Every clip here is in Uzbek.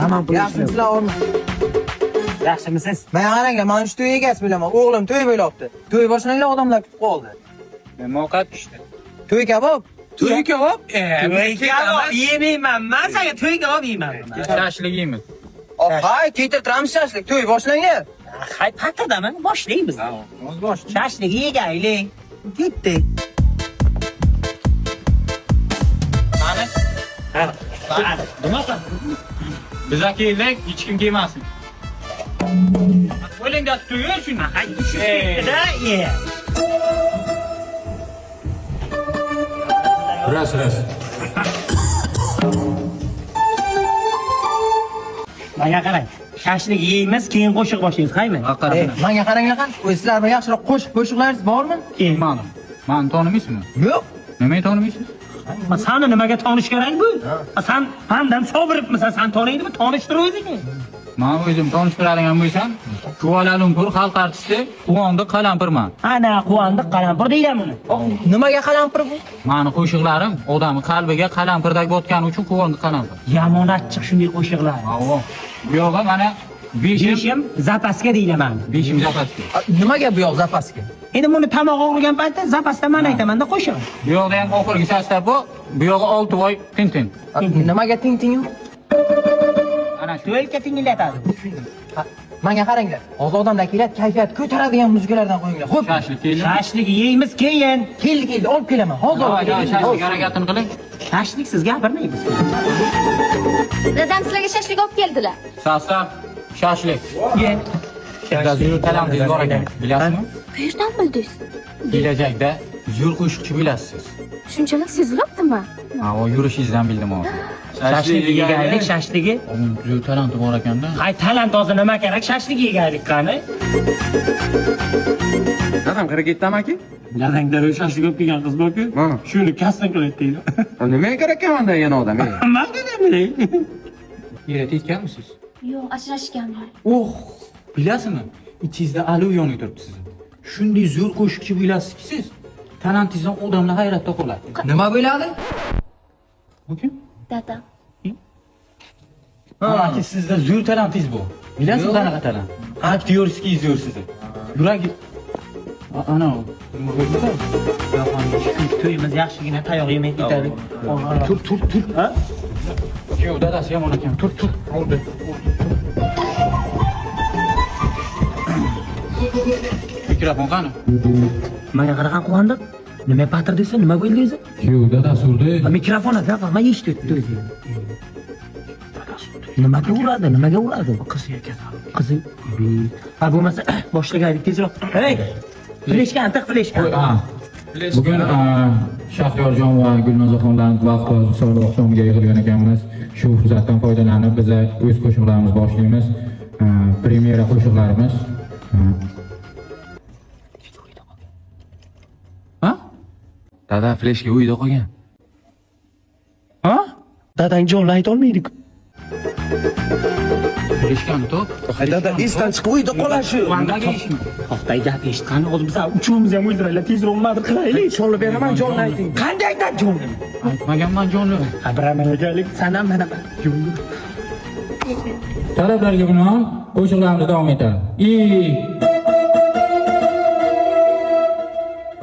Tamam bu Yaxshi sizlar olma. Yaxshimisiz? Men qaranglar, mana shu to'y egasi bilaman. O'g'lim to'y bo'libdi. To'y boshlanglar, odamlar kutib qoldi. Moqat ishdi. To'y kabob. To'y kabob? To'y kabob yemayman. Men senga to'y kabob yeyman. Shashlik yeymiz. Hay, keltiramiz shashlik. To'y boshlanglar. Hay, pattadaman. Boshlaymiz. Bosh. Shashlik yegaylik. Ketdi. Mana. Nima qil? Biz akaylik, hech kim kelmasin. O'ylangda to'y uchun. Hay, tushibdi-da, ye. Ras. Menga qarang. Shashlik yeymiz, keyin qo'shiq boshlaymiz, qaymi? Menga qaranglar qani. Sizlar bilan yaxshiroq qo'shiqlaringiz bormi? Mani tanimaysizmi? Yo'q. Nimaga tanimaysiz? Seni nimaga tanish kerak bu? Sen mendan sobiribmisan, sen taniydimi? Tanishtir o'zingni. Men o'zim tanishtiradigan bo'lsam, Kuala Lumpur xalq artisti Quvondi Qalampirman. Ana Quvondi Qalampir deyman buni. Nimaga qalampir bu? Mani qo'shiqlarim odamning qalbiga qalampirdek botgani uchun Quvondi Qalampir. Yomon achchiq shunday qo'shiqlar. Avo. Bu yo'g'i mana 5 Beshim zapaska deyman. 5 zapaski. Nimaga bu yoq zapaska? Endi buni tomoq og'rigan paytda zapasda men aytaman-da qo'shiq. Bu yoqda ham oxirgi sasda bu yog'i 6 oy tintin. Nimaga ting yo'q? Ana shu elka tinglatadi. Menga qaranglar. Hozir odamlar keladi, kayfiyat ko'taradigan muzikalardan qo'yinglar. Xo'p. Shashlik yeymiz keyin. Keldi, olib kelaman. Hozir olib kelaman. Shashlik harakatini qiling. Shashlik siz gapirmaymiz. Dadam sizlarga shashlik olib keldilar. Sastav shashlik. Ye. Sizda zo'r talantingiz bor ekan, bilasizmi? Qayerdan bildingiz? Kelajakda zo'r qo'shiqchi bo'lasiz. Shunchalik sezilibdimi? Ha, o yurishingizdan bildim hozir. Shashlik yegaylik, shashligi. Zo'r talanti bor ekanda. Hay, talant hozir nima kerak? Shashlik yegaylik qani? Dadam qara ketdimi aka? Dadangda shashlik olib kelgan qiz borku. Shuni kasting qiladi deydi. Nimaga kerak ekan yana odam? Men bilmayman. Yere tekkanmisiz? Yo'q, ajrashganman. Bilasizmi? Ichingizda alov yonib turibdi sizning. Shunday zo'r qo'shiqchi bo'lasizki siz. Talantingizdan odamlar hayratda qoladi. Nima bo'ladi? Bu kim? Dadam. Amaki sizda zo'r talantingiz bor. Bilasizmi qanaqa talant? Aktyorskiy zo'r sizni. Yuragi ana To'yimiz yaxshigina tayoq yemay ketadi. tur. Ha? Yo'q, dadasi yomon ekan. Tur. Oldi. Mikrofon qani? Menga qaragan Quvondi. Nima patir desa, nima bo'ldi desa? Yo'q, dadasi urdi. Mikrofon aka, men eshitdim o'zi. Nimaga uradi? Qizi ekan. Qizi. Ha, bo'lmasa boshlagaylik tezroq. Hey! Fleshkan, tiq fleshkan. Bugun Shahryorjon va Gulnozaxonlarning vaqti sog'liq oqshomiga yig'ilgan ekanmiz. Shu fursatdan foydalanib biz o'z qo'shiqlarimizni boshlaymiz. Premyera qo'shiqlarimiz. Ha? Dada fleshga uyda qolgan. Ha? Dadang jonli ayta olmaydi-ku. Fleshkani top. Dada, esdan chiqib uyda qolashi. Vandaga ishmi? Xo'pday gap eshitgan, hozir biz uchimiz ham o'ldiraylik, tezroq madr qilaylik. Cholib beraman, jonni ayting. Qanday aytadi jonli? Aytmaganman jonli. Abramagalik, sen ham mana Talablarga binoan qo'shiqlarimiz davom etadi.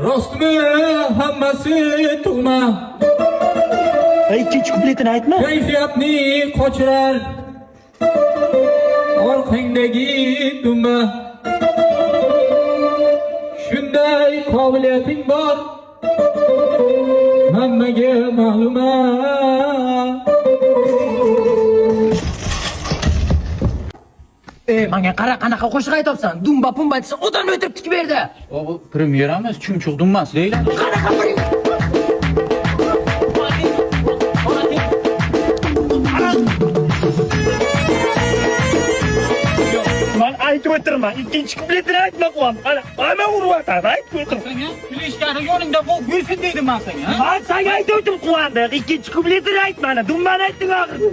Rostmi hammasi tug'ma. Ikkinchi kupletini aytma. Kayfiyatni qochirar. Orqangdagi dumba. Shunday qobiliyating bor. Hammaga ma'lum. Menga qara, qanaqa qo'shiq aytibsan? Dumba pumba desa, odamni o'tirib tikib berdi. Bu premyeramiz, chumchuq dummas deyiladi. Qanaqa Men aytib o'tirman, ikkinchi kupletini aytma Quvondi. Ana uryapman, aytib o'tirman. Senga fleshkani yoningda bo'lsin deydim men senga. Men senga aytib o'tdim Quvondi, ikkinchi kupletini aytma, dumbani aytding oxirida.